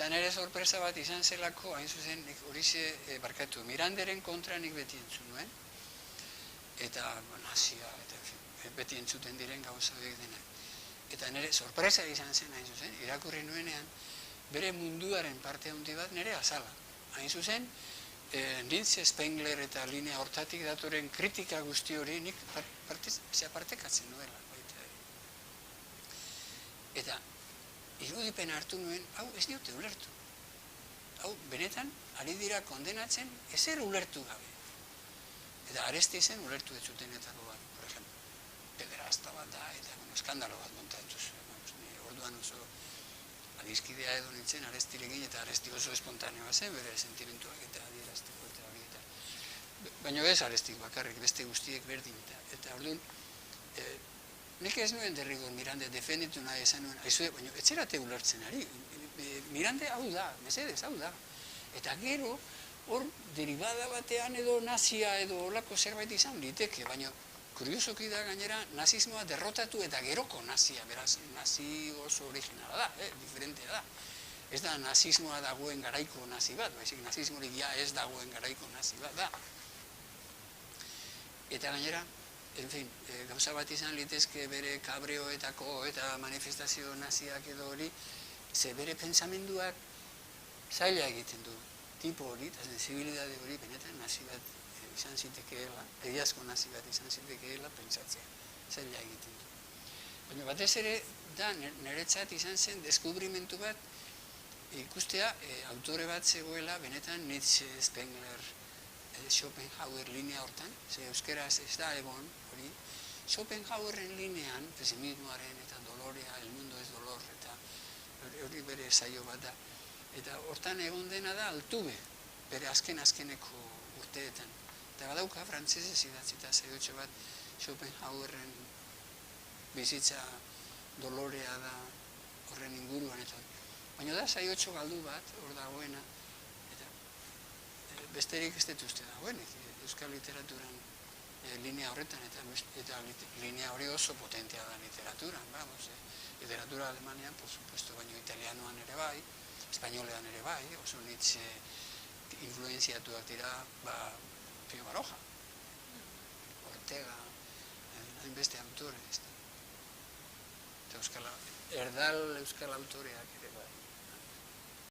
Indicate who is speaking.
Speaker 1: Eta nire sorpresa bat izan zelako, hain zuzen, horixe barkatu, Miranderen kontra nik beti entzun nuen, eta nazia, eta beti entzuten diren gauza horiek denak. Eta nire sorpresa izan zen, hain zuzen, irakurri nuenean, bere munduaren parte handi bat nire azala. Hain zuzen, Nietzsche, Spengler eta linea hortatik datoren kritika guzti hori nik partekatzen nuela. Eta irudipen hartu nuen, hau ez diote ulertu. Hau, benetan, ari dira kondenatzen ezer ulertu gabe. Eta Arestizen ulertu ez zutenetako bat, por ejemplo. Pederasta bat da, eta eskandalo bat montatuz. Orduan oso adizkidea edo nintzen Arestirekin, eta Aresti oso espontaneoa zen, bere sentimentuak eta adierazteko eta hori eta. Baina ez Arestik bakarrik, beste guztiek berdin. Eta orduan, nik ez nuen derrigor Mirande defenditu nahi esan nuen, aizue, baina etxerate ulertzen ari. Mirande hau da, mesedez, hau da. Eta gero, hor derivada batean edo nazia edo olako zerbait izan liteke, baina kuriosoki da gainera nazismoa derrotatu eta geroko nazia, beraz, nazi oso originala da, diferentea da. Ez da nazismoa dagoen garaiko nazi bat, baizik nazismorik ja ez dagoen garaiko nazi bat da. Eta gainera, en fin, gauza bat izan litezke bere kabreoetako eta manifestazio naziak edo hori, ze bere pensamenduak zaila egiten du. Tipo hori, eta sensibilidade hori, benetan nazi bat izan zitekeela, egiazko nazi bat izan zitekeela, pentsatzea, zaila egiten du. Baina batez ere, da, niretzat izan zen deskubrimentu bat, ikustea, autore bat zegoela, benetan Nietzsche, Spengler, Schopenhauer linea hortan, ze euskeraz ez da egon, hori, Schopenhauerren linean, pesimismoaren eta dolorea, el mundo es dolor, eta hori bere saio bat da. Eta hortan egon dena da Altuve, bere azkeneko urteetan. Eta badauka frantzesez idatzita saiotxo bat Schopenhauerren bizitza dolorea da horren inguruan eta baina da saiotxo galdu bat hor dagoena eta besterik ez dut uste dagoenik euskal literaturan linea horretan eta linea hori oso potentea da literaturan, vamos, literatura alemanean, por supuesto, baina italianoan ere bai, espainolean ere bai, oso Nietzsche influenziatuak dira, Pio Baroja, Ortega, hainbeste autore, eta erdal euskal autoreak ere